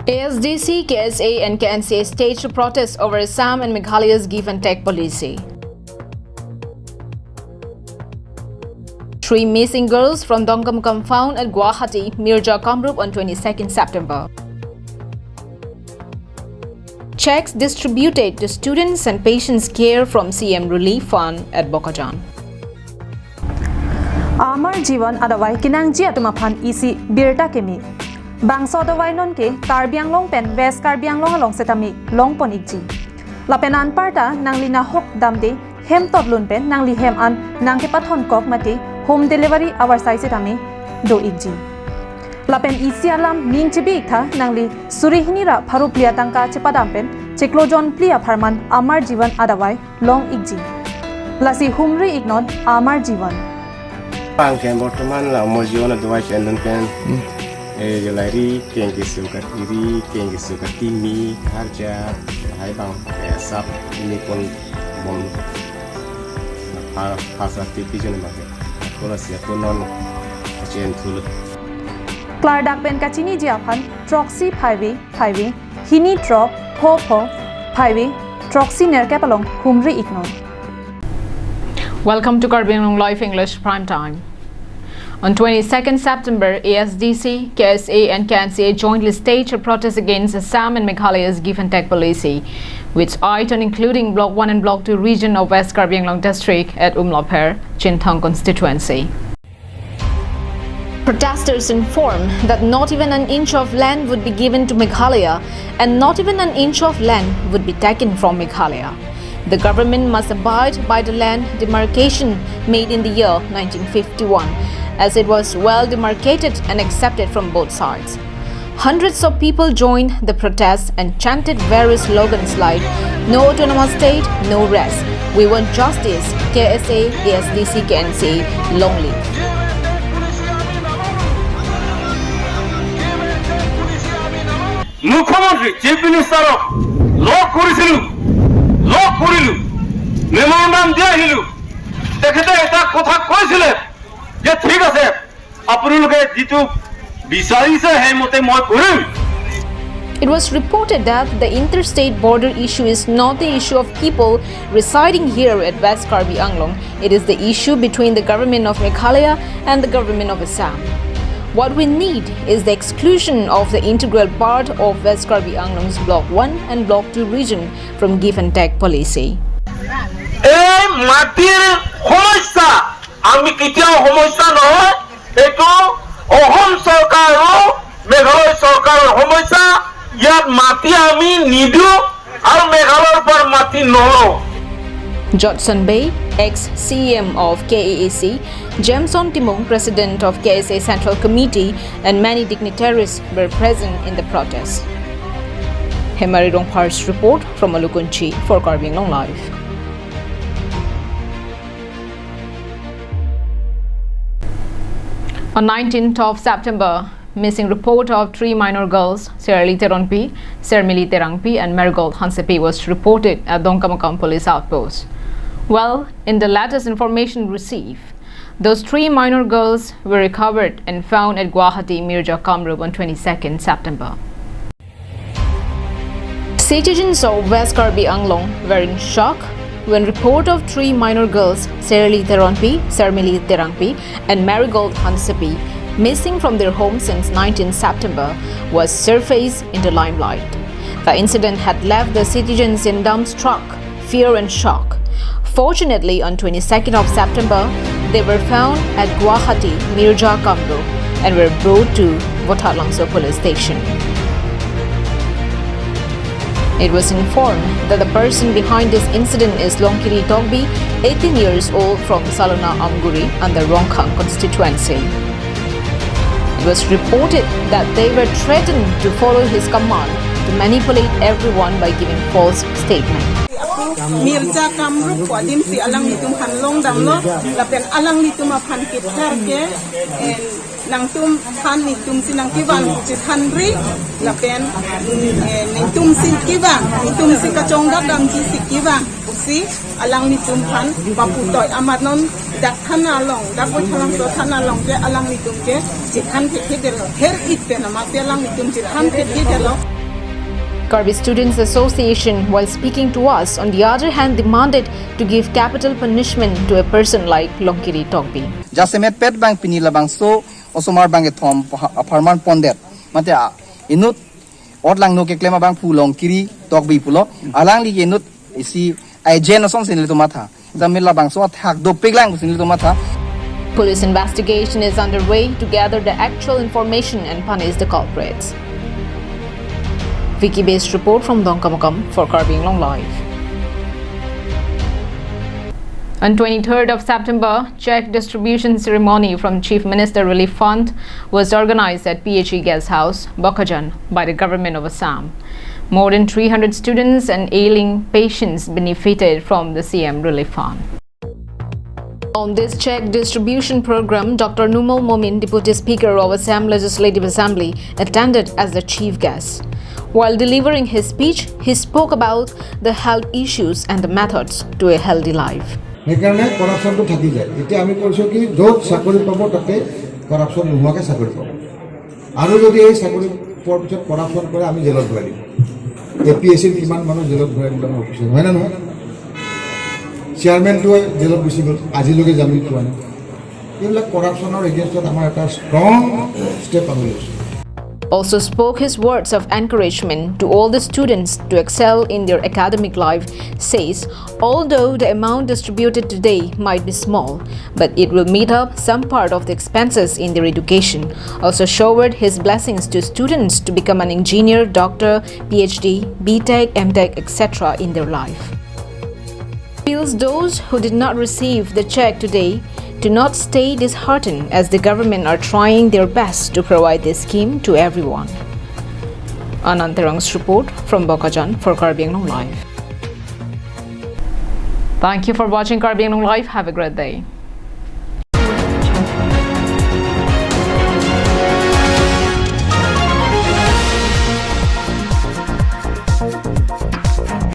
ASDC, KSA and KNCA staged a protest over Assam and Meghalaya's give and take policy. 3 missing girls from Dongkamkam found at Guwahati, Mirja Kamrup on 22nd September. Checks distributed to students and patients care from CM Relief Fund at Bokajan. Amar Jivan adawai kinangji atumaphan isi birta kemi. Bangso adawai non ke Karbiang Long pen West Karbiang Long along setami long pon ikji. Lapenan parta nangli na hok damde hem tot lun pen nangli hem an nangke pathon kok mati home delivery our size setami do ikji. Lapen isi alam ning chibi tha nangli surihinira pharu plia tangka chepadam pen cheklojon plia pharman Amar Jivan adawai long ikji. Lasi humri ignod Amar Jivan. Pangken Bortoman la Mojiona Dwai Chandon Pen Yolari Kengi Sukat Iri Kengi Sukatimi Harja Haibang Sap Nipon Bom Pasa Division Market Kolasia Punon Chen Tulu Clardak Ben Kachini Jiapan Troxy Paivi Hini Trop Popo Paivi Troxy Nerkapalong Humri Ignon. Welcome to Karbiang Live English Prime Time. On 22nd September, ASDC, KSA and KNCA jointly staged a protest against Assam and Meghalaya's give and take policy, which eyed on including Block 1 and Block 2 region of West Karbiang District at Umlapher, Chinthang constituency. Protesters informed that not even an inch of land would be given to Meghalaya and not even an inch of land would be taken from Meghalaya. The government must abide by the land demarcation made in the year 1951, as it was well demarcated and accepted from both sides. Hundreds of people joined the protests and chanted various slogans like "No autonomous state, no rest. We want justice. KSA, ASDC, KNCA, long live." মুখ্যমন্ত্রী chief মিনিস্টারক log কৰিছিলো log কৰিলো memorandum দিয়া আহিলো তেখেতে এটা কথা কৈছিলে যে ঠিক আছে আপোনালোকে যেটো বিচাৰিছে সেই মতে মই কৰিম. It was reported that the interstate border issue is not the issue of people residing here at West Karbi Anglong. It is the issue between the government of Meghalaya and the government of Assam. What we need is the exclusion of the integral part of West Karbi Anglong's Block 1 and Block 2 region from give and take policy. এই মাটিৰ সমস্যা আমি কেতিয়াও সমস্যা নহয়, এটো অসম চৰকাৰ আৰু মেঘালয় চৰকাৰৰ সমস্যা. ইয়াত মাটি আমি নিদু আৰু মেঘালয়ৰ পৰা মাটি নলওঁ. Jodson Bay, ex-CM of KAAC, Jameson Timong, president of KSA Central Committee, and many dignitaries were present in the protest. Hemari Rongpar's report from Alukunchi for Karbiang Long Live. On 19th of September, missing report of 3 minor girls, Serali Teronpi, Sermili Terangpi, and Marigold Hansepi was reported at Dongkamkam police outpost. Well, in the latest information received, those 3 minor girls were recovered and found at Guwahati, Mirja Kamrup on 22nd September. Citizens of West Karbi Anglong were in shock when report of 3 minor girls, Serali Teronpi, Sermili Terangpi, and Marigold Hansepi, missing from their home since 19th September, was surfaced in the limelight. The incident had left the citizens in dumbstruck, fear and shock. Fortunately, on 22nd of September, they were found at Guwahati, Mirja Kamrup, and were brought to Votalangso police station. It was informed that the person behind this incident is Longkiri Togbi, 18 years old from Salona Amguri and the Rongkhang constituency. It was reported that they were threatened to follow his command to manipulate everyone by giving false statements. Mirja Kamrup wadin si alang nitum hanlong damlo lapen alang nitum aphan kitar ke nang tum han nitum sinang kiwan jit hanri lapen nitum sin kiwan nitum si kachonggap dam ji si kiwan si alang nitum han paputoy amat non dak thanalong dak boy thanalong ke alang nitum ke jit han ke del her it pe na ma pe alang nitum jit han ke del Karbi Students Association, while speaking to us, on the other hand demanded to give capital punishment to a person like Longkiri Tokbi. Jasemet pet bang pinila bang so osomar bang ethom aparman pondet mate inut otlang no ke klema bang pulong kiri Tokbi pulo alang li inut isi ai jen osong sinil to matha jamila bang so thak do piglang sinil to matha. Police investigation is underway to gather the actual information and punish the culprits. Wiki-based report from Dongkamakam for Karbi Anglong Live. On 23rd of September, check distribution ceremony from Chief Minister Relief Fund was organized at PHE Guest House, Bokajan, by the government of Assam. More than 300 students and ailing patients benefited from the CM Relief Fund. On this check distribution program, Dr. Numal Momin, Deputy Speaker of Assam Legislative Assembly, attended as the chief guest. While delivering his speech, he spoke about the health issues and the methods to a healthy life. সেইকাৰণে কৰাপশ্যনটো থাকি যায় এতিয়া আমি কৈছোঁ কি য'ত চাকৰি পাব তাতে কৰাপশ্যন নোহোৱাকৈ চাকৰি পাব আৰু যদি এই চাকৰি পোৱাৰ পিছত কৰাপশ্যন কৰে আমি জেলত ভৰাই দিম APSCৰ কিমান মানুহ জেলত ভৰাই দিলে অফিচাৰ হয় না নহয় চেয়াৰমেনটোৱে জেলত গুচি গ'ল আজিলৈকে জামিন পোৱা নাই এইবিলাক কৰাপশ্যনৰ এগেইনষ্টত আমাৰ এটা ষ্ট্ৰং ষ্টেপ আমি লৈছোঁ. Also spoke his words of encouragement to all the students to excel in their academic life, says, although the amount distributed today might be small, but it will meet up some part of the expenses in their education. Also showered his blessings to students to become an engineer, doctor, PhD, BTech, MTech, etc. in their life. Appeals those who did not receive the check today to not stay disheartened as the government are trying their best to provide this scheme to everyone. Anantarang's report from Bokajan for Karbi Anglong Live. Thank you for watching Karbi Anglong Live. Have a great day.